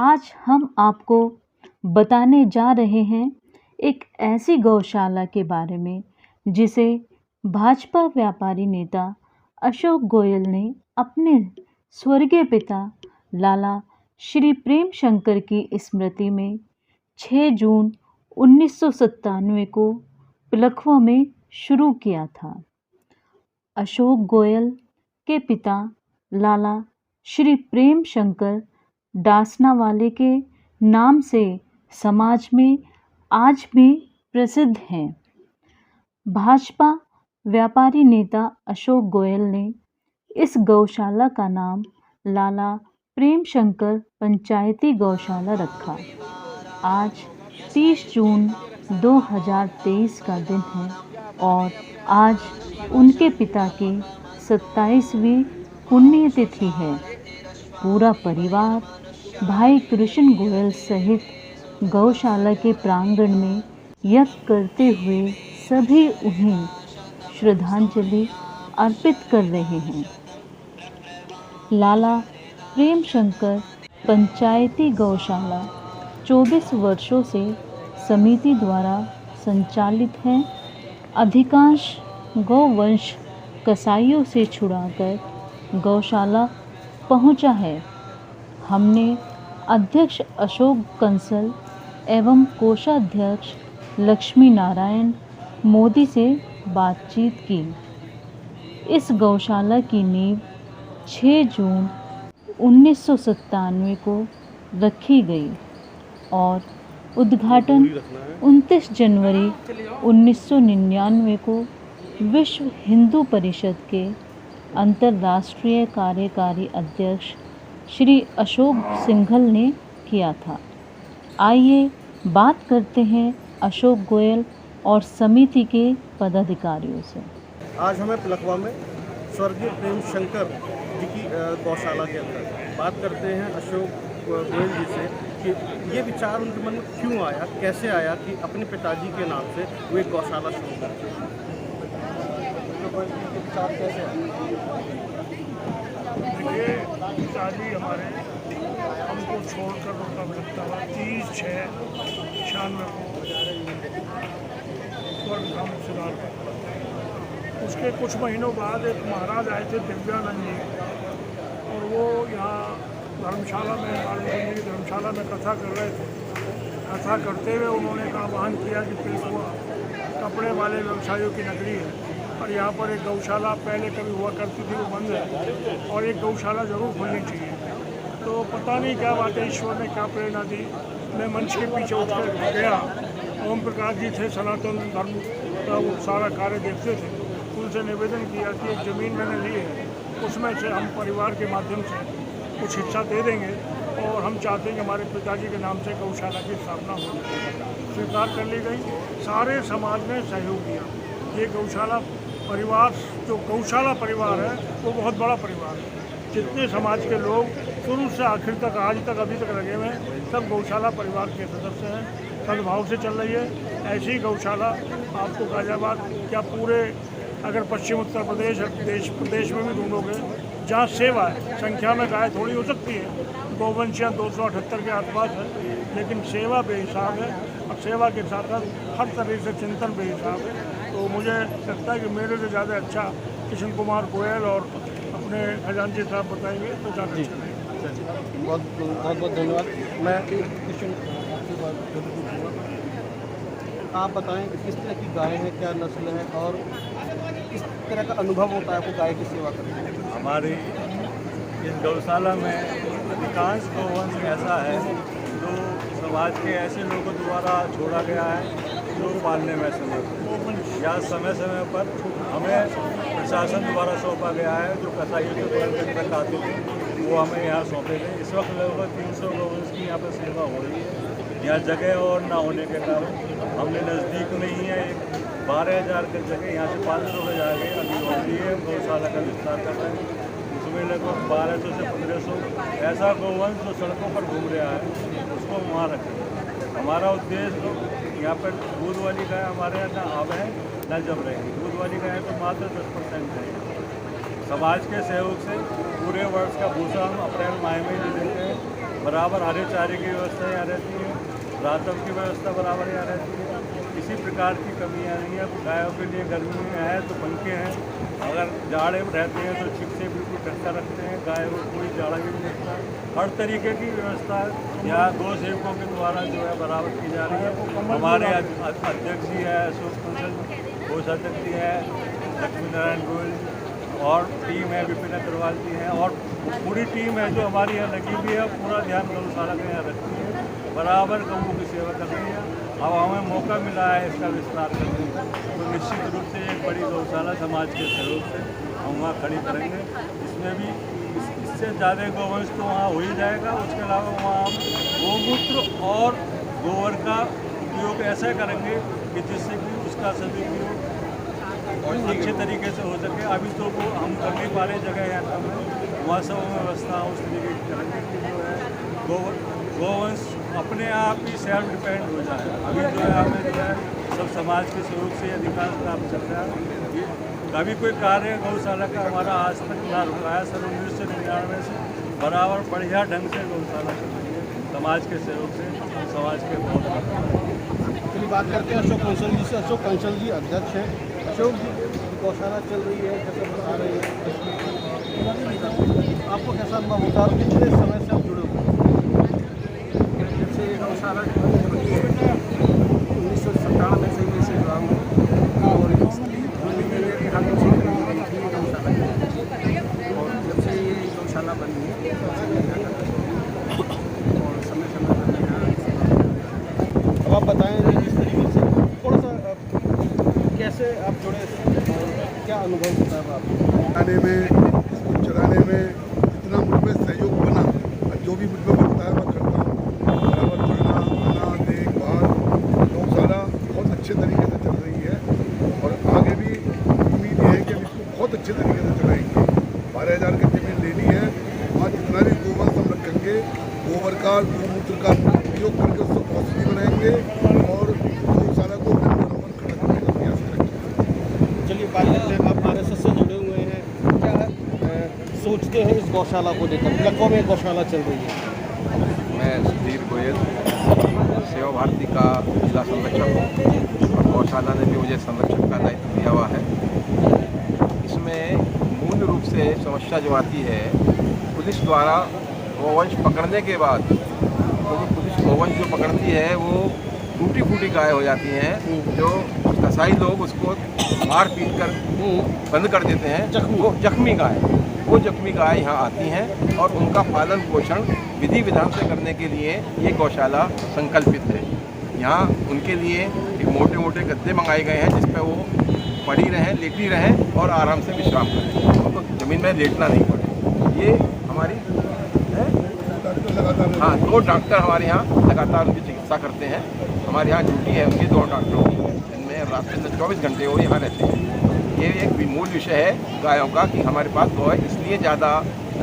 आज हम आपको बताने जा रहे हैं एक ऐसी गौशाला के बारे में जिसे भाजपा व्यापारी नेता अशोक गोयल ने अपने स्वर्गीय पिता लाला श्री प्रेम शंकर की स्मृति में 6 जून 1997 को पिलखवा में शुरू किया था। अशोक गोयल के पिता लाला श्री प्रेम शंकर डासनावाले के नाम से समाज में आज भी प्रसिद्ध हैं। भाजपा व्यापारी नेता अशोक गोयल ने इस गौशाला का नाम लाला प्रेम शंकर पंचायती गौशाला रखा। आज 30 जून 2023 का दिन है और आज उनके पिता की 27वीं पुण्यतिथि है। पूरा परिवार भाई कृष्ण गोयल सहित गौशाला के प्रांगण में यज्ञ करते हुए सभी उन्हें श्रद्धांजलि अर्पित कर रहे हैं। लाला प्रेम शंकर पंचायती गौशाला 24 वर्षों से समिति द्वारा संचालित है। अधिकांश गौवंश कसाईयों से छुड़ाकर गौशाला पहुंचा है। हमने अध्यक्ष अशोक कंसल एवं कोषाध्यक्ष लक्ष्मी नारायण मोदी से बातचीत की। इस गौशाला की नींव 6 जून 1997 को रखी गई और उद्घाटन 29 जनवरी 1999 को विश्व हिंदू परिषद के अंतर्राष्ट्रीय कार्यकारी अध्यक्ष श्री अशोक सिंघल ने किया था। आइए बात करते हैं अशोक गोयल और समिति के पदाधिकारियों से। आज हमें पिलखवा में स्वर्गीय प्रेम शंकर जी की गौशाला के अंदर बात करते हैं अशोक गोयल जी से कि ये विचार उनके मन में क्यों आया, कैसे आया कि अपने पिताजी के नाम से वो एक गौशाला शुरू करते हैं। विचार कैसे देखिए, पिताजी हमारे हमको छोड़कर उनका मृत्यु हुआ 30/6/96 को स्वर्गधाम सिधार कर। उसके कुछ महीनों बाद एक महाराज आए थे दिव्यानंद जी और वो यहाँ धर्मशाला में जी की धर्मशाला में कथा कर रहे थे। कथा करते हुए उन्होंने एक आह्वान किया कि पिलखवा कपड़े वाले व्यवसायियों की नगरी है और यहाँ पर एक गौशाला पहले कभी हुआ करती थी, वो बंद है और एक गौशाला ज़रूर खुलनी चाहिए। तो पता नहीं क्या बात है, ईश्वर ने क्या प्रेरणा दी। मैं मंच के पीछे उठकर गया। ओम प्रकाश जी थे, सनातन धर्म का वो सारा कार्य देखते थे। उनसे निवेदन किया कि एक ज़मीन मैंने ली है, उसमें से हम परिवार के माध्यम से कुछ हिस्सा दे देंगे और हम चाहते हैं कि हमारे पिताजी के नाम से गौशाला की स्थापना हो। स्वीकार कर ली गई। सारे समाज ने सहयोग दिया। ये गौशाला परिवार, जो गौशाला परिवार है वो बहुत बड़ा परिवार है। जितने समाज के लोग शुरू से आखिर तक आज तक अभी तक लगे हुए हैं, सब गौशाला परिवार के सदस्य हैं। सद्भाव से चल रही है। ऐसी गौशाला आपको गाजियाबाद क्या पूरे अगर पश्चिम उत्तर प्रदेश प्रदेश में भी ढूंढोगे, जहाँ सेवा है, संख्या में गाय थोड़ी हो सकती है, गौवंशियाँ 278 के आसपास है, लेकिन सेवा बेहिसाब है और सेवा के साथ साथ हर तरह से चिंतन बेहिसाब है। तो मुझे लगता है कि मेरे से ज़्यादा अच्छा किशन कुमार गोयल और अपने खजांची साहब बताएंगे तो ज़्यादा अच्छा रहेगा। बहुत बहुत धन्यवाद। मैं किशन, आप बताएं कि किस तरह की गाय है, क्या नस्ल है और किस तरह का अनुभव होता है आपको गाय की सेवा करने में। हमारी इस गौशाला में अधिकांश गौवंश ऐसा है जो समाज के ऐसे लोगों द्वारा छोड़ा गया है जो पालने में समर्थ या समय समय पर हमें प्रशासन द्वारा सौंपा गया है। जो कसाईयों के प्रबंधन तक आते थे वो हमें यहाँ सौंपे गए। इस वक्त लगभग 300 गौवंश की यहाँ पर सेवा हो रही है। यहाँ जगह और ना होने के कारण हमने नज़दीक नहीं है, 12,000 की जगह यहाँ से 500 के जाके अभी हो रही है। गौशाला का विस्तार कर रहे हैं। उसमें लगभग 1200 से 1500 ऐसा गौवंश जो सड़कों पर घूम रहा है उसको वहाँ रखें। हमारा उद्देश्य यहाँ पर दूध वाली गाय हमारे यहाँ ना अब है न जब रहेगी। दूध वाली गाय तो मात्र 10% है। समाज के सहयोग से पूरे वर्ष का भूसा हम अप्रैल माह में ही देते हैं। बराबर हरे चारे की व्यवस्था यहाँ रहती है, रातों की व्यवस्था बराबर यहाँ रहती है, किसी प्रकार की कमियाँ नहीं है। गायों के लिए गर्मी में है तो पंखे हैं, अगर जाड़े में रहते हैं तो छिप से बिल्कुल ढक्का रखते हैं, गाय को कोई जाड़ा भी नहीं लगता। हर तरीके की व्यवस्था यहाँ गौ सेवकों के द्वारा जो है बराबर की जा रही है। हमारे अध्यक्ष जी है अशोक कौशल, कोषाध्यक्ष जी है लक्ष्मी नारायण गोयल, और टीम है विपिन अग्रवाल जी हैं, और पूरी टीम है जो हमारी यहाँ लगी हुई है, पूरा ध्यान गौशाला का यहाँ रखती है, बराबर गौओं की सेवा कर रही है। अब हमें मौका मिला है इसका विस्तार करने का, तो निश्चित रूप से एक बड़ी गौशाला समाज के सहयोग से हम वहाँ खड़ी करेंगे। इसमें भी इससे ज़्यादा गौवंश तो वहाँ हो ही जाएगा। उसके अलावा वहाँ हम गौमूत्र और गोबर का उपयोग ऐसा करेंगे कि जिससे कि उसका सदुपयोग और अच्छे तरीके से हो सके। अभी तो वो हम कर नहीं पा रहे, जगह यहाँ कम है, वहाँ सब व्यवस्था उस तरीके की करेंगे कि जो है गौवंश अपने आप ही सेल्फ डिपेंड हो जाए। अभी जो है हमें जो है सब समाज के सहयोग से अधिकांश काम चल रहा है। कभी कोई कार्य गौशाला का हमारा आज तक ना रुका है। सन 1999 से बराबर बढ़िया ढंग से गौशाला चल रही है समाज के सहयोग से, समाज के बहुत। चलिए बात करते हैं अशोक कौशल जी से। अशोक कौशल जी अध्यक्ष हैं। अशोक जी, गौशाला चल रही है, कैसे बता रही है, आपको कैसा अनुभव होता है और कितने समय से आप जुड़े हुए हैं? जैसे गौशाला 1997 से मैं से जुड़ा हूँ और दिल्ली में मेरे हाथों से खरीदी गई थी गौशाला, और जब से ये गौशाला बनी है और समय समय पर मैं यहाँ। अब आप बताएं जिस तरीके से थोड़ा सा कैसे आप जुड़े और क्या अनुभव होता है आपको? चलाने में, इसको चलाने में जितना मुझ में सहयोग बना, जो भी मुझ में बनता है मैं करता हूँ। बराबर खाना आना देखभाल, गौशाला बहुत अच्छे तरीके से चल रही है और आगे भी उम्मीद है कि हम इसको बहुत अच्छे तरीके से चलाएंगे। 12,000 की जमीन लेनी है, वहाँ जितना भी गोबर हम रखेंगे, गोबर का गौमूत्र का उपयोग करके उसको पॉजिटिव बनाएंगे और गौशाला को नंबर 1 खड़ा करने का प्रयास करेंगे। चलिए बात करते हैं, आप आरएसएस से जुड़े हुए हैं, क्या सोचते हैं इस गौशाला को लेकर? लखनऊ में गौशाला चल रही है। मैं सुधीर गोयल, सेवा भारती का जिला संरक्षक हूँ और गौशाला ने भी मुझे संरक्षक का दायित्व दिया हुआ है। इसमें मूल रूप से समस्या जो आती है, पुलिस द्वारा गौवंश पकड़ने के बाद, क्योंकि पुलिस गौवंश जो पकड़ती है वो टूटी फूटी गाय हो जाती हैं, जो कसाई लोग उसको मार पीट कर बंद कर देते हैं। वो जख्मी गाय यहाँ आती हैं और उनका पालन पोषण विधि विधान से करने के लिए ये गौशाला संकल्पित है। यहाँ उनके लिए एक मोटे मोटे गद्दे मंगाए गए हैं जिस पर वो पड़ी रहें, लेटी रहें और आराम से विश्राम करें, उनको ज़मीन में लेटना नहीं पड़े। ये हमारी हाँ 2 डॉक्टर हमारे यहाँ लगातार उनकी चिकित्सा करते हैं। हमारे यहाँ ड्यूटी है उनकी 2 डॉक्टरों की, जिनमें रात में 24 घंटे वो यहाँ रहते हैं। ये एक मूल विषय है गायों का कि हमारे पास गौ इसलिए ज़्यादा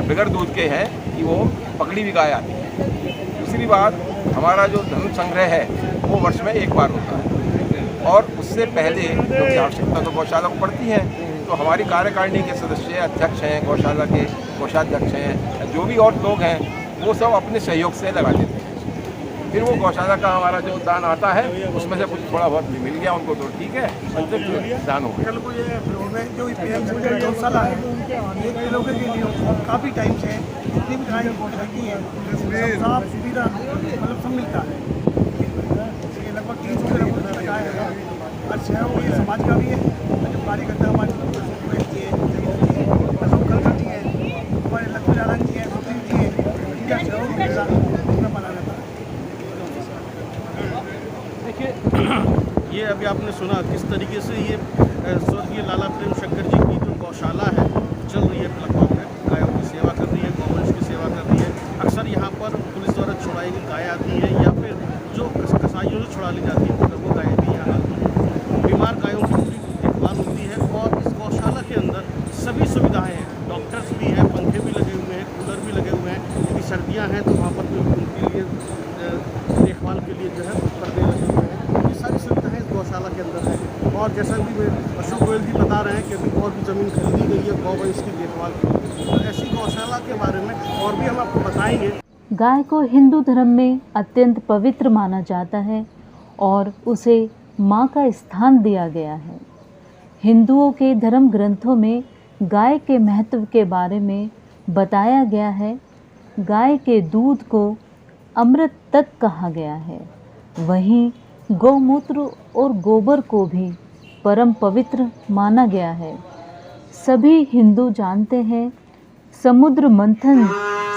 बगैर दूध के हैं कि वो पकड़ी हुई गाय आती है। दूसरी बात, हमारा जो धन संग्रह है वो वर्ष में 1 बार होता है और उससे पहले जो आवश्यकता तो गौशाला को पड़ती है, तो हमारी कार्यकारिणी के सदस्य, अध्यक्ष हैं, गौशाला के कोषाध्यक्ष हैं, जो भी और लोग हैं वो सब अपने सहयोग से लगा देते हैं। फिर वो गौशाला का हमारा जो दान आता है उसमें से कुछ थोड़ा बहुत मिल गया उनको तो ठीक है, दान हो गया। कल को ये जो गौशाला है ये लोगों के लिए काफ़ी टाइम से जितनी भी गाय रहती है साफ सुविधा मतलब सब मिलता है। ये लगभग 300 के लगभग गाय है और शहरों में समाज का भी है, जो कार्यकर्ता हमारे रहती है अशोक कलकर्ती है, हमारे लक्ष्मी नारायण जी है, सुधीर जी है, इनका शहरों में बना रहता है। देखिए, ये अभी आपने सुना किस तरीके से ये स्वर्गीय लाला प्रेम शंकर जी की जो गौशाला है चल रही है लखनऊ में, गायों की सेवा कर रही है, गौवंश की सेवा कर रही है। अक्सर यहाँ पर पुलिस द्वारा छुड़ाई गई गाय आती है या फिर जो कसाईयों से छुड़ा ली जाती है वो गायें भी यहाँ आती हैं। बीमार गायों की पूरी देखभाल होती है और इस गौशाला के अंदर सभी सुविधाएँ हैं, डॉक्टर्स भी हैं, पंखे भी लगे हुए हैं, कूलर भी लगे हुए हैं। यदि सर्दियाँ हैं तो वहाँ पर उनके लिए देखभाल के लिए जो है पर्दे लगे हुए हैं। ये सारी सुविधाएँ इस गौशाला के अंदर है। और जैसा भी अशोक गोयल जी बता रहे हैं कि अभी और भी ज़मीन खरीदी गई है गौवंश की देखभाल के लिए, तो ऐसी गौशाला के बारे में और भी हम आपको बताएंगे। गाय को हिंदू धर्म में अत्यंत पवित्र माना जाता है और उसे माँ का स्थान दिया गया है। हिंदुओं के धर्म ग्रंथों में गाय के महत्व के बारे में बताया गया है। गाय के दूध को अमृत तक कहा गया है। वहीं गौमूत्र और गोबर को भी परम पवित्र माना गया है। सभी हिंदू जानते हैं समुद्र मंथन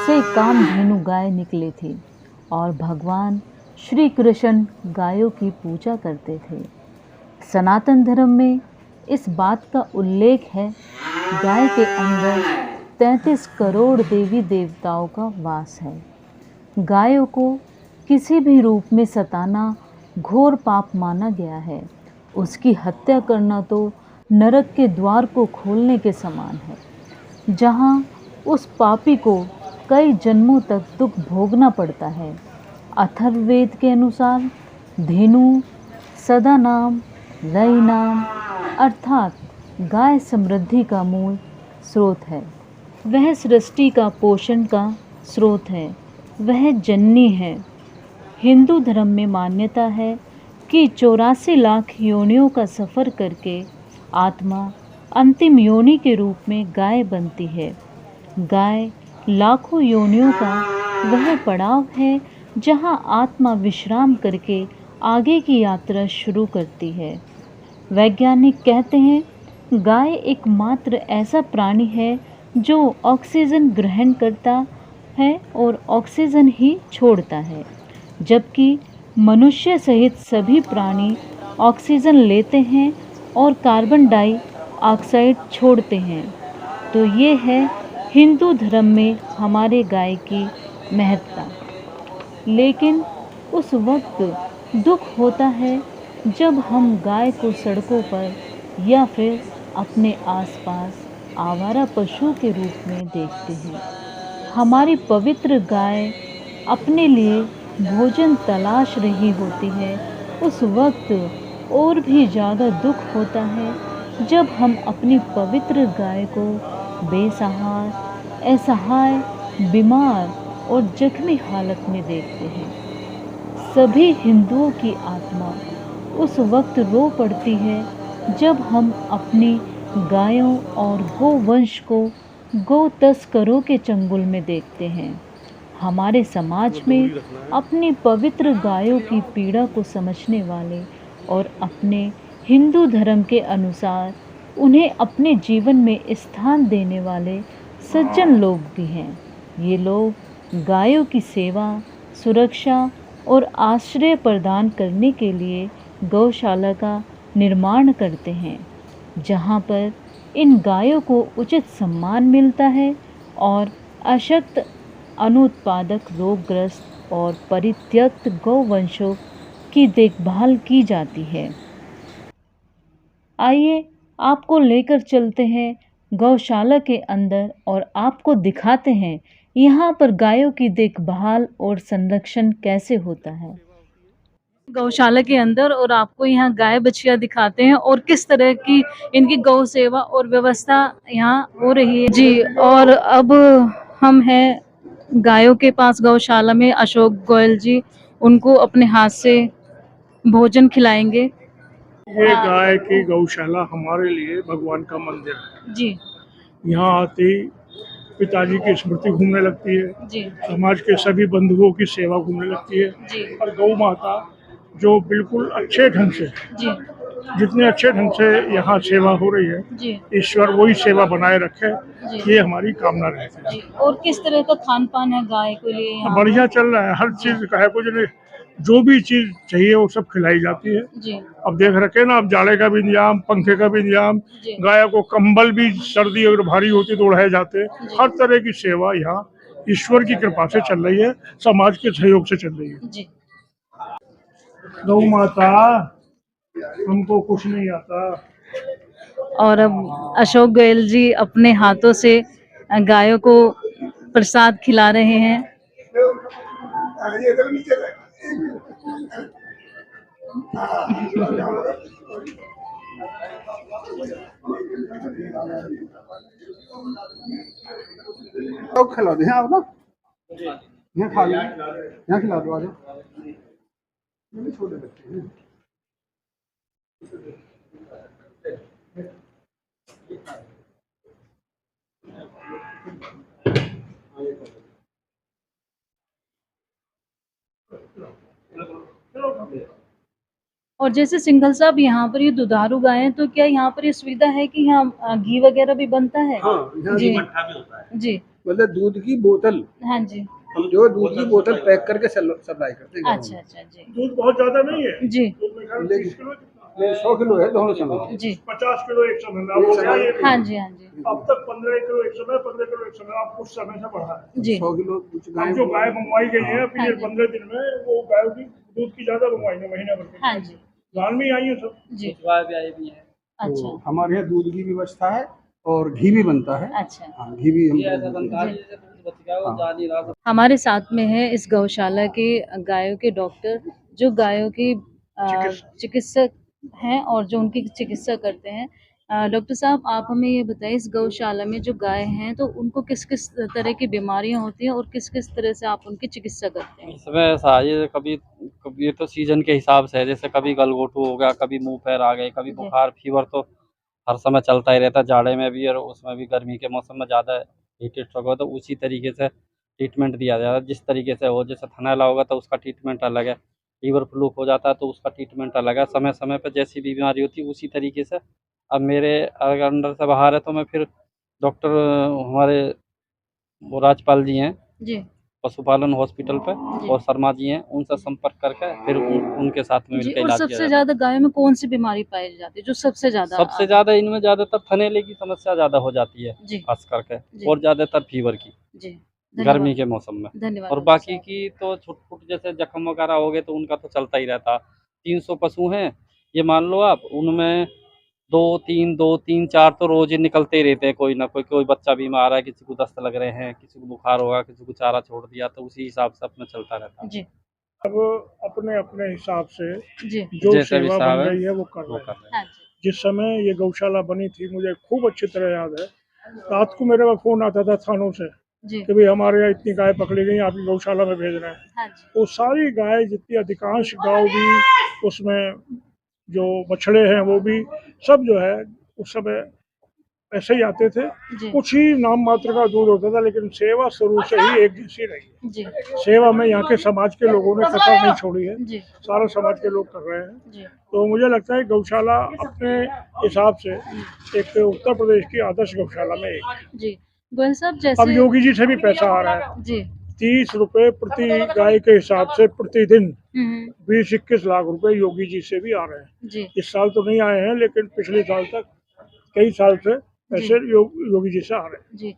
से कामधेनु गाय निकली थी और भगवान श्री कृष्ण गायों की पूजा करते थे। सनातन धर्म में इस बात का उल्लेख है गाय के अंदर 33 करोड़ देवी देवताओं का वास है। गायों को किसी भी रूप में सताना घोर पाप माना गया है। उसकी हत्या करना तो नरक के द्वार को खोलने के समान है, जहाँ उस पापी को कई जन्मों तक दुख भोगना पड़ता है। अथर्ववेद के अनुसार धेनु सदा नाम रई नाम अर्थात गाय समृद्धि का मूल स्रोत है। वह सृष्टि का पोषण का स्रोत है, वह जननी है। हिंदू धर्म में मान्यता है कि 84 लाख योनियों का सफ़र करके आत्मा अंतिम योनि के रूप में गाय बनती है। गाय लाखों योनियों का वह पड़ाव है जहां आत्मा विश्राम करके आगे की यात्रा शुरू करती है। वैज्ञानिक कहते हैं गाय एकमात्र ऐसा प्राणी है जो ऑक्सीजन ग्रहण करता है और ऑक्सीजन ही छोड़ता है, जबकि मनुष्य सहित सभी प्राणी ऑक्सीजन लेते हैं और कार्बन डाइऑक्साइड छोड़ते हैं। तो ये है हिंदू धर्म में हमारे गाय की महत्ता। लेकिन उस वक्त दुख होता है जब हम गाय को सड़कों पर या फिर अपने आसपास आवारा पशु के रूप में देखते हैं। हमारी पवित्र गाय अपने लिए भोजन तलाश रही होती है। उस वक्त और भी ज़्यादा दुख होता है जब हम अपनी पवित्र गाय को बेसहारा, असहाय, बीमार और जख्मी हालत में देखते हैं। सभी हिंदुओं की आत्मा उस वक्त रो पड़ती है जब हम अपनी गायों और गोवंश को गौ तस्करों के चंगुल में देखते हैं। हमारे समाज में अपनी पवित्र गायों की पीड़ा को समझने वाले और अपने हिंदू धर्म के अनुसार उन्हें अपने जीवन में स्थान देने वाले सज्जन लोग भी हैं। ये लोग गायों की सेवा, सुरक्षा और आश्रय प्रदान करने के लिए गौशाला का निर्माण करते हैं, जहाँ पर इन गायों को उचित सम्मान मिलता है और अशक्त, अनुत्पादक, रोगग्रस्त और परित्यक्त गौवंशों की देखभाल की जाती है। आइए आपको लेकर चलते हैं गौशाला के अंदर और आपको दिखाते हैं यहाँ पर गायों की देखभाल और संरक्षण कैसे होता है। गौशाला के अंदर और आपको यहाँ गाय बछिया दिखाते हैं और किस तरह की इनकी गौ सेवा और व्यवस्था यहाँ हो रही है। जी, और अब हम हैं गायों के पास गौशाला में। अशोक गोयल जी उनको अपने हाथ से भोजन खिलाएंगे। ये गाय की गौशाला हमारे लिए भगवान का मंदिर है जी यहाँ आते ही पिताजी की स्मृति घूमने लगती है, जी समाज के सभी बंधुओं की सेवा घूमने लगती है जी और गौ माता जो बिल्कुल अच्छे ढंग से, जी जितने अच्छे ढंग से यहाँ सेवा हो रही है, जी ईश्वर वही सेवा बनाए रखे, जी ये हमारी कामना रहती है। जी। और किस तरह का खान पान है गाय के लिए यहाँ? बढ़िया चल रहा है, हर चीज का है, कुछ जो भी चीज चाहिए वो सब खिलाई जाती है। जी अब देख रखे ना, अब जाड़े का भी इंतजाम, पंखे का भी इंतजाम, जी गाय को कंबल भी सर्दी अगर भारी होती तो ओढ़ाए जाते। हर तरह की सेवा यहाँ ईश्वर की कृपा से चल रही है, समाज के सहयोग से चल रही है। जी। गौ माता हमको कुछ नहीं आता। और अब अशोक गोयल जी अपने हाथों से गायों को प्रसाद खिला रहे हैं। खिला दें आप ना। यहाँ खा लो, यहाँ खिला दो, आ जाओ। ये भी छोटे बच्चे हैं। और जैसे सिंघल साहब यहाँ पर ये दुधारू गाय हैं, तो क्या यहाँ पर ये सुविधा है कि यहाँ घी वगैरह भी बनता है? हाँ, यहाँ जी जी मतलब दूध की बोतल, हाँ जी। हम जो दूध की बोतल पैक करके सप्लाई करते हैं। अच्छा अच्छा जी दूध बहुत ज़्यादा नहीं है, जी दूध में 30 किलो, 100 किलो है दोनों समय। जी 50 किलो एक समय में। अब क्या ये हाँ जी हाँ जी अब तक 15 किलो एक समय, 15 किलो एक समय, अब कुछ समय से बढ़ा है। जी 100 किलो कुछ अब जो गाय मंगवाई गई है हाँ पिछले जी। 15 दिन में, वो गाय की दूध की ज़्यादा मंगवाई है, महीना भर की। हाँ जी धान में आई है सब। जी अच्छा तो हमारे यहाँ दूध की व्यवस्था है और घी भी बनता है। अच्छा। हाँ, घी भी हम हमारे साथ में है इस गौशाला के गायों के डॉक्टर, जो गायों की चिकित्सक हैं और जो उनकी चिकित्सा करते हैं। डॉक्टर साहब, आप हमें ये बताइए, इस गौशाला में जो गाय हैं तो उनको किस किस तरह की बीमारियां होती हैं और किस किस तरह से आप उनकी चिकित्सा करते हैं? इसमें ऐसा है, ये कभी कभी ये तो सीजन के हिसाब से है, जैसे कभी गलघोटू हो गया, कभी मुंह पैर आ गए, कभी जी। बुखार फीवर तो हर समय चलता ही रहता है, जाड़े में भी और उसमें भी। गर्मी के मौसम में ज़्यादा हीट स्ट्रोक हो तो उसी तरीके से ट्रीटमेंट दिया जाता है, जिस तरीके से हो। जैसे थनैला होगा तो उसका ट्रीटमेंट अलग है, फीवर फ्लू हो जाता है तो उसका ट्रीटमेंट अलग है। समय समय पर जैसी भी बीमारी होती है उसी तरीके से। अब मेरे अगर अंडर से बाहर है तो मैं फिर डॉक्टर हमारे वो राजपाल जी हैं जी पशुपालन हॉस्पिटल पे, जी। और शर्मा जी हैं, उनसे संपर्क करके फिर उनके साथ में जी, मिलकर और इलाज किया सबसे जाता है। ज्यादा गायों में कौन सी बीमारी पाई जाती है जो सबसे ज्यादा? सबसे ज़्यादा इनमें ज़्यादातर थनैले की समस्या ज़्यादा हो जाती है, जी खास करके, जी और ज़्यादातर फीवर की, जी गर्मी धन्यवाद के मौसम में। धन्यवाद और डॉक्टर बाकी साहब। की तो छुट-पुट जैसे जख्म वगैरह हो गए तो उनका तो चलता ही रहता। 300 पशु हैं, ये मान लो आप, उनमें 2-3 4 तो रोज़ ही निकलते ही रहते हैं, कोई ना कोई। कोई बच्चा बीमार है, किसी को दस्त लग रहे हैं, किसी को बुखार होगा, किसी को चारा छोड़ दिया, तो उसी हिसाब से अपना चलता रहता है। जी अब अपने अपने हिसाब से जी जो जैसे भी सेवा साहब बन है, रही है वो कर वो रहे कर हैं। रहे हैं। हाँ जी जिस समय ये गौशाला बनी थी, मुझे खूब अच्छी तरह याद है, रात को मेरे पास फ़ोन आता था थानों से जी कि भाई हमारे यहाँ इतनी गाय पकड़ी गई, आपकी गौशाला में भेज रहे हैं। हाँ जी वो सारी गाय जितनी, अधिकांश गाँव भी उसमें, जो बछड़े हैं वो भी, सब जो है उस समय ऐसे ही आते थे। जी कुछ ही नाम मात्र का दूध होता था, लेकिन सेवा शुरू से ही एक जैसी रही है। जी सेवा में यहाँ के समाज के लोगों ने कसर नहीं छोड़ी है, जी सारा समाज के लोग कर रहे हैं। जी तो मुझे लगता है गौशाला अपने हिसाब से एक उत्तर प्रदेश की आदर्श गौशाला में एक है। जी गोयल साहब, अब जैसे योगी जी से भी पैसा आ रहा है, जी 30 रुपए प्रति गाय के हिसाब से प्रतिदिन हम्म 20-21 लाख रुपए योगी जी से भी आ रहे हैं। जी इस साल तो नहीं आए हैं, लेकिन पिछले साल तक कई साल से पैसे योगी जी से आ रहे हैं। जी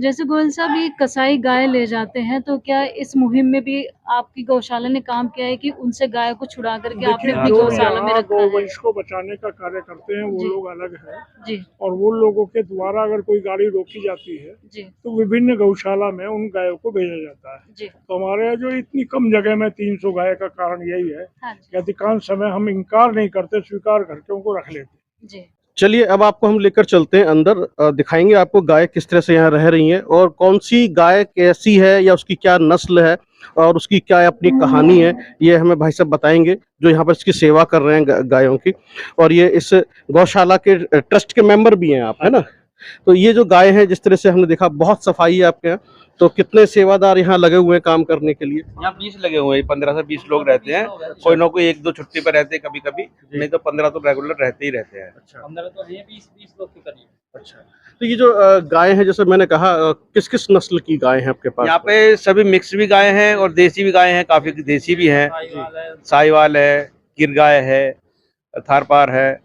जैसे गोयल साहब, ये कसाई गाय ले जाते हैं, तो क्या इस मुहिम में भी आपकी गौशाला ने काम किया है कि उनसे गाय को छुड़ा करके आपने देखिए, अपनी जो गौशाला में यहाँ रखा है? गौवंश को बचाने का कार्य करते हैं वो जी। लोग अलग हैं, जी और वो लोगों के द्वारा अगर कोई गाड़ी रोकी जाती है जी तो विभिन्न गौशाला में उन गायों को भेजा जाता है। जी तो हमारे यहाँ जो इतनी कम जगह में 300 गाय का कारण यही है हाँ कि अधिकांश समय हम इनकार नहीं करते, स्वीकार करके उनको रख लेते हैं। जी चलिए अब आपको हम लेकर चलते हैं अंदर, दिखाएंगे आपको गाय किस तरह से यहाँ रह रही हैं और कौन सी गाय कैसी है या उसकी क्या नस्ल है और उसकी क्या अपनी कहानी है, ये हमें भाई साहब बताएंगे जो यहाँ पर इसकी सेवा कर रहे हैं गायों की। और ये इस गौशाला के ट्रस्ट के मेंबर भी हैं आप, है ना? तो ये जो गाय हैं, जिस तरह से हमने देखा, बहुत सफाई है आपके यहाँ। तो कितने सेवादार यहाँ लगे हुए हैं काम करने के लिए? यहाँ 20 लगे हुए हैं, 15 से 20 लोग रहते हैं। कोई ना कोई 1-2 छुट्टी पर रहते हैं कभी कभी, नहीं तो 15 तो रेगुलर रहते ही रहते हैं। अच्छा 15 तो ये 20 लोग के करीब। अच्छा। तो ये जो गाय हैं, जैसे मैंने कहा, किस किस नस्ल की गाय हैं आपके पास? यहाँ पे सभी मिक्स भी गाय हैं और देसी भी गाय हैं, काफी देसी भी हैं। साहिवाल है, गिर गाय है, थारपार है।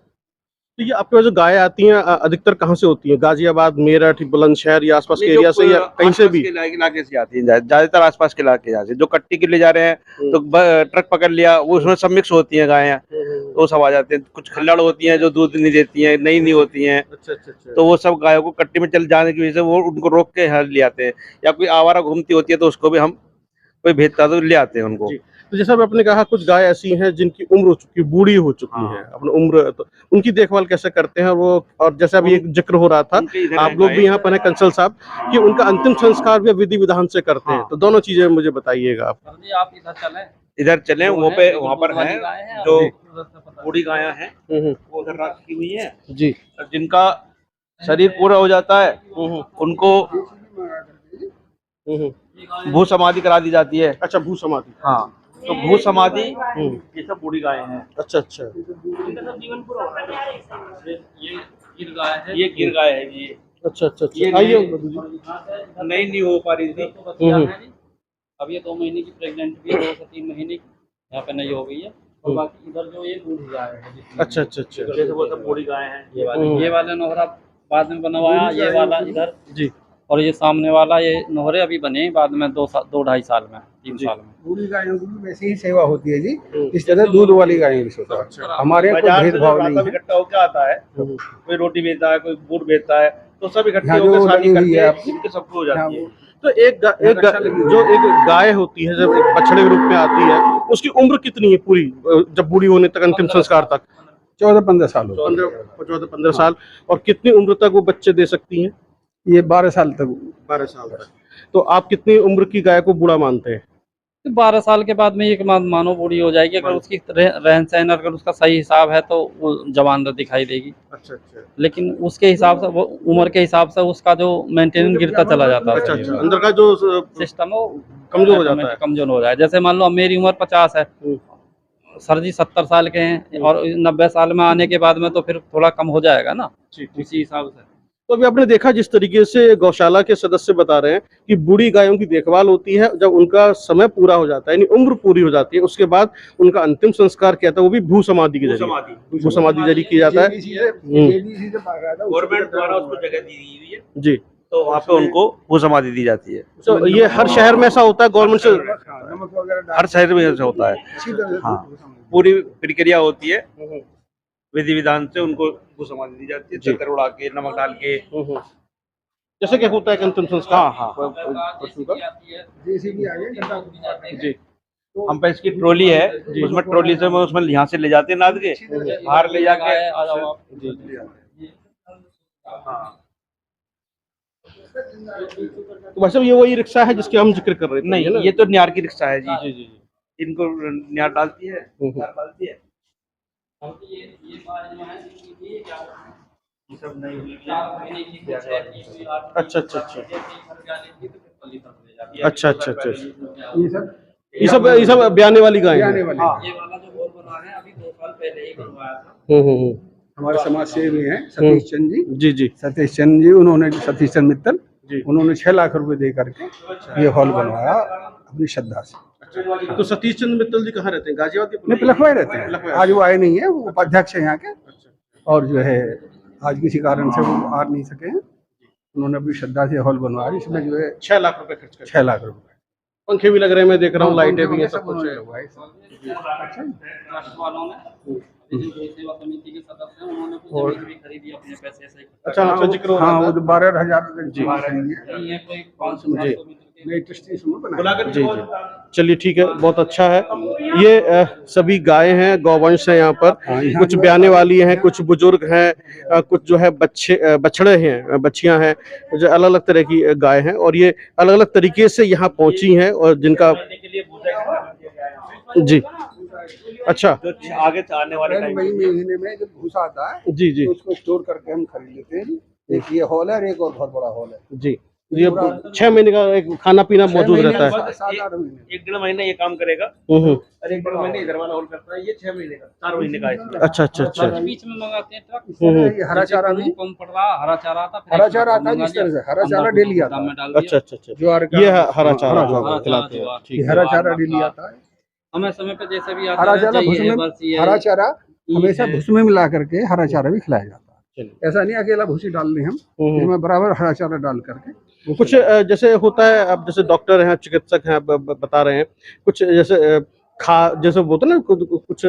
तो ये आपके पास जो गाय आती हैं अधिकतर कहाँ से होती हैं? गाजियाबाद, मेरठ, बुलंदशहर या आसपास के एरिया से या कहीं से भी? इलाके से आती है, ज्यादातर आसपास के इलाके से आती है। जो कट्टी के लिए जा रहे हैं तो ट्रक पकड़ लिया, वो उसमें सब मिक्स होती हैं गायें, वो सब आ जाते हैं। कुछ खल्लाड़ होती हैं जो दूध नहीं देती हैं, नहीं होती हैं, अच्छा अच्छा अच्छा। तो वो सब गायों को कट्टी में चल जाने की वजह से वो उनको रोक के यहाँ ले आते हैं। या कोई आवारा घूमती होती है तो उसको भी हम कोई भेजता तो ले आते हैं उनको। जी। तो जैसा आपने कहा कुछ गाय ऐसी हैं जिनकी उम्र हो चुकी बूढ़ी हो चुकी है, अपनी उम्र, तो उनकी देखभाल कैसे करते हैं वो? और जैसे अभी एक जिक्र हो रहा था, आप लोग भी यहाँ पर हैं कंसल साहब, कि उनका अंतिम संस्कार भी विधि विधान से करते हैं, तो दोनों चीजें मुझे बताइएगा आप। आप इधर चलें, इधर चलें, वो पे वहाँ पर हैं जो बूढ़ी गायां हैं, हम्म, वो उधर रखी हुई हैं, जी। जिनका शरीर पूरा हो जाता है उनको भू समाधि करा दी जाती है। अच्छा, भू समाधि। हाँ, तो भू समाधि ये सब बूढ़ी गायें हैं। अच्छा अच्छा। ये गिर गाय है जी। अच्छा अच्छा ये अच्छा, आइए। नहीं हो पा रही थी। अब ये 2 महीने की प्रेग्नेंट भी है, 2 से 3 महीने की यहाँ पे नहीं हो गई है। और बाकी इधर जो ये बूढ़ी गाय है, अच्छा अच्छा अच्छा। जैसे वो सब बूढ़ी गायें हैं। ये वाले नोहरा बाद में बनवाया, ये वाला इधर जी। और ये सामने वाला, ये नोहरे अभी बने हैं बाद में 2-2.5 साल में, 3 साल में। बूढ़ी गायों की भी वैसे ही सेवा होती है जी, इस तरह दूध वाली गायों की सेवा हमारे यहाँ कोई भेदभाव नहीं है। इकट्ठा होकर आता है, कोई रोटी बेचता है, कोई गुड़ बेचता है, तो सब इकट्ठे यहाँ जो होकर शादी लगी हुई है करके इनके सबको हो जाती है। तो एक गाय होती है, जब एक बछड़े के रूप में आती है, उसकी उम्र कितनी है पूरी, जब बूढ़ी होने तक, अंतिम संस्कार तक? 14-15 साल हो 14-15 साल। और कितनी उम्र तक वो बच्चे दे सकती हैं? ये 12 साल तक। 12 साल तक। तो आप कितनी उम्र की गाय को बूढ़ा मानते हैं? 12 साल के बाद में ये मानो बूढ़ी हो जाएगी, अगर उसकी रहन सहन अगर उसका सही हिसाब है तो वो जवान दिखाई देगी। अच्छा अच्छा। लेकिन उसके हिसाब से, वो उम्र के हिसाब से उसका जो मेंटेनेंस गिरता चला जाता है। अच्छा अच्छा, अंदर का जो सिस्टम वो कमजोर हो जाता है। कमजोर हो जाए। जैसे मान लो अब मेरी उम्र 50 है, सर जी 70 साल के हैं, और 90 साल में आने के बाद में तो फिर थोड़ा कम हो जाएगा ना, उसी हिसाब से। तो अभी आपने देखा जिस तरीके से गौशाला के सदस्य बता रहे हैं कि बूढ़ी गायों की देखभाल होती है, जब उनका समय पूरा हो जाता है, यानी उम्र पूरी हो जाती है, उसके बाद उनका अंतिम संस्कार किया जाता है, वो भी भू समाधि के जरिए, भू समाधि जरिए किया जाता है। गवर्नमेंट द्वारा उसको जगह दी हुई है जी। तो वहाँ पे उनको भू समाधि दी जाती है। तो ये हर शहर में ऐसा होता है गवर्नमेंट से? हर शहर में ऐसा होता है। हाँ, पूरी प्रक्रिया होती है, विधि विधान से उनको भू समाधि दी जाती है, चक्कर उड़ा के, नमक डाल के, जैसे क्या होता है अंतिम संस्कार। हाँ पशु का। जी। हम पे इसकी ट्रॉली है, उसमें ट्रॉली से उसमें यहाँ से ले जाते हैं, नाद के बाहर ले जाके। तो वैसे ये वही रिक्शा है जिसके हम जिक्र कर रहे थे? नहीं, ये तो न्यार की रिक्शा है जी। जी जी जी। इनको न्यार डालती है, डालती है। ये सब नहीं हुई। अच्छा अच्छा अच्छा अच्छा अच्छा अच्छा। ये सब ब्याने वाली गाय हैं। ये वाला जो बोर बना है अभी 2 साल पहले ही बनवाया था। हमारे समाज सेवी हैं सतीश चंद जी। जी जी। सतीश चंद जी, उन्होंने, सतीश चंद मित्तल जी, उन्होंने 6 लाख रुपए दे करके ये हॉल बनवाया अपनी श्रद्धा से। तो सतीश चंद्र मित्तल जी कहाँ रहते हैं? गाजियाबाद नहीं, लखवाई रहते हैं। आज वो आए नहीं है, वो उपाध्यक्ष है यहाँ के, और जो है आज किसी कारण से वो आ नहीं सके हैं। उन्होंने अपनी श्रद्धा से हॉल बनवाया, जिसमें जो है 6 लाख रुपए खर्च कर। 6 लाख रुपए। पंखे भी लग रहे हैं, मैं देख रहा हूँ, लाइटें भी हैं, सब कुछ है। ट्रस्ट वालों ने, सेवा समिति के सदस्य हैं, उन्होंने कुछ जमीन भी खरीदी अपने पैसे से। अच्छा अच्छा, जिक्र हो रहा हाँ, था। वो तो 12,000 जी नहीं है कोई 500 जी जी। चलिए ठीक है, बहुत अच्छा है। ये सभी गाय हैं, गौवंश है यहाँ पर। कुछ ब्याने वाली हैं, कुछ बुजुर्ग हैं, कुछ जो है बछड़े हैं, बच्चियां हैं, जो अलग अलग तरह की गाय हैं, और ये अलग अलग तरीके से यहाँ पहुंची हैं, और जिनका जी। अच्छा, तो आगे आने वाले टाइम महीने में जब भूसा आता है जी जी, तो उसको स्टोर करके हम खरीद लेते हैं। एक ये हॉल है और एक और बहुत बड़ा हॉल है जी। ये 6 महीने का एक खाना पीना मौजूद रहता है। 7-8 महीने। 1-1.5 महीने ये काम करेगा, हम्म। और 1-1.5 महीने इधर वाला होल करता है। ये 6 महीने का, 4 महीने का है। अच्छा अच्छा अच्छा। बीच में मंगाते हैं ट्रक। ये हरा चारा भी, कम पड़ रहा, हरा चारा आता, हरा चारा आता है, जिस तरह से हरा चारा डेली आता है। अच्छा अच्छा अच्छा, ज्वार का ये हरा चारा जो आप खिलाते हैं। ठीक है। हरा चारा डेली आता है। हमें समय पे जैसे भी आता हरा है, चारा चाहिए, भूसे बस ये में, हरा चारा हमेशा है। भूसे में मिला करके हरा चारा भी खिलाया जाता है। चलिए। ऐसा नहीं अकेला भूसी डाल दें हम, इसमें बराबर हरा चारा डाल करके वो कुछ जैसे होता है, अब जैसे डॉक्टर हैं, चिकित्सक हैं, बता रहे हैं, कुछ जैसे जैसे होता है ना, कुछ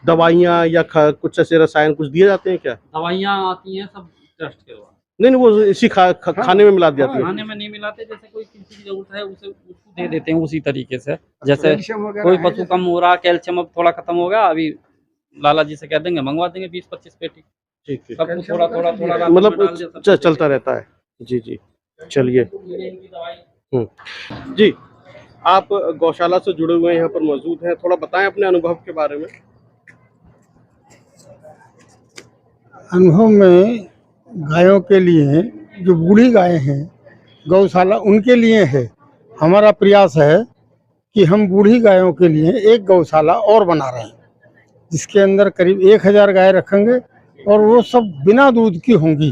दवाइयाँ या कुछ ऐसे रसायन कुछ दिए जाते हैं क्या? दवाइयाँ आती हैं सब ट्रस्ट के द्वारा। नहीं वो इसी खाने में मिला दिया जाती है। खाने में नहीं मिलाते, जैसे कोई किसी की जरूरत है उसे उसको दे देते हैं उसी तरीके से। जैसे कोई पशु कम हो रहा, कैल्शियम अब थोड़ा खत्म हो गया, अभी लाला जी से कह देंगे मंगवा देंगे 20-25 पेटी। ठीक है, सब थोड़ा थोड़ा थोड़ा मतलब चलता रहता है। जी जी, चलिए। जी, आप गौशाला से जुड़े हुए यहाँ पर मौजूद हैं, थोड़ा बताएं अपने अनुभव के बारे में। अनुभव में गायों के लिए, जो बूढ़ी गायें हैं, गौशाला उनके लिए है। हमारा प्रयास है कि हम बूढ़ी गायों के लिए एक गौशाला और बना रहे हैं, जिसके अंदर करीब 1000 गाय रखेंगे और वो सब बिना दूध की होंगी,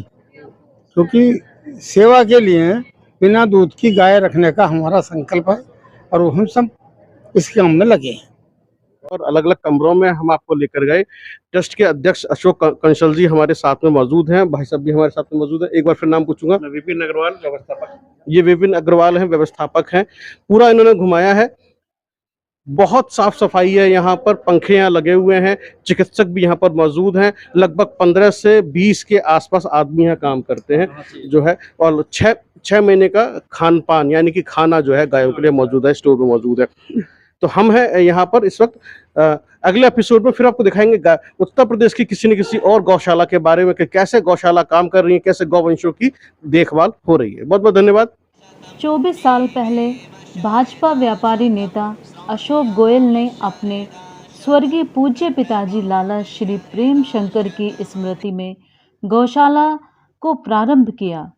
क्योंकि सेवा के लिए बिना दूध की गाय रखने का हमारा संकल्प है और वो हम सब इस काम में लगे हैं। और अलग अलग कमरों में हम आपको लेकर गए। ट्रस्ट के अध्यक्ष अशोक कंसल जी हमारे साथ में मौजूद हैं, भाई साहब भी हमारे साथ में मौजूद हैं। एक बार फिर नाम पूछूंगा। विपिन अग्रवाल, व्यवस्थापक। ये विपिन अग्रवाल हैं, व्यवस्थापक हैं। पूरा इन्होंने घुमाया है, बहुत साफ सफाई है यहाँ पर, पंखे यहाँ लगे हुए हैं, चिकित्सक भी यहाँ पर मौजूद हैं। लगभग 15 से 20 के आसपास आदमी यहाँ काम करते हैं जो है, और 6 महीने का खान पान यानी कि खाना जो है गायों के लिए मौजूद है, स्टोर में मौजूद है। तो हम हैं यहाँ पर इस वक्त। अगले एपिसोड में फिर आपको दिखाएंगे उत्तर प्रदेश की किसी न किसी और गौशाला के बारे में कि कैसे गौशाला काम कर रही है, कैसे गौवंशों की देखभाल हो रही है। बहुत बहुत धन्यवाद। 24 साल पहले भाजपा व्यापारी नेता अशोक गोयल ने अपने स्वर्गीय पूज्य पिताजी लाला श्री प्रेम शंकर की स्मृति में गौशाला को प्रारंभ किया।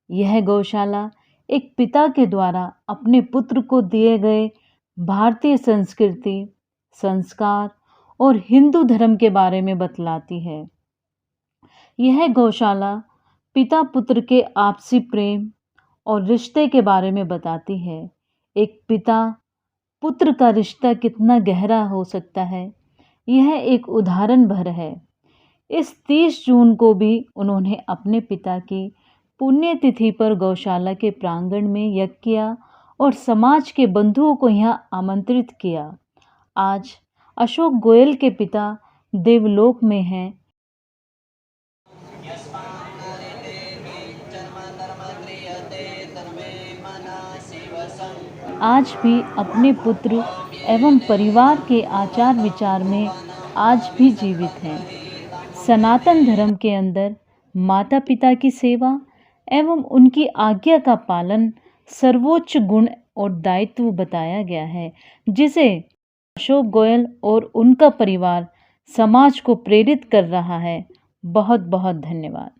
यह गौशाला एक पिता के द्वारा अपने पुत्र को दिए गए भारतीय संस्कृति, संस्कार और हिंदू धर्म के बारे में बतलाती है। यह गौशाला पिता पुत्र के आपसी प्रेम और रिश्ते के बारे में बताती है। एक पिता पुत्र का रिश्ता कितना गहरा हो सकता है, यह एक उदाहरण भर है। इस 30 जून को भी उन्होंने अपने पिता की पुण्यतिथि पर गौशाला के प्रांगण में यज्ञ किया और समाज के बंधुओं को यहाँ आमंत्रित किया। आज अशोक गोयल के पिता देवलोक में हैं। आज भी अपने पुत्र एवं परिवार के आचार विचार में आज भी जीवित हैं। सनातन धर्म के अंदर माता पिता की सेवा एवं उनकी आज्ञा का पालन सर्वोच्च गुण और दायित्व बताया गया है, जिसे अशोक गोयल और उनका परिवार समाज को प्रेरित कर रहा है। बहुत बहुत धन्यवाद।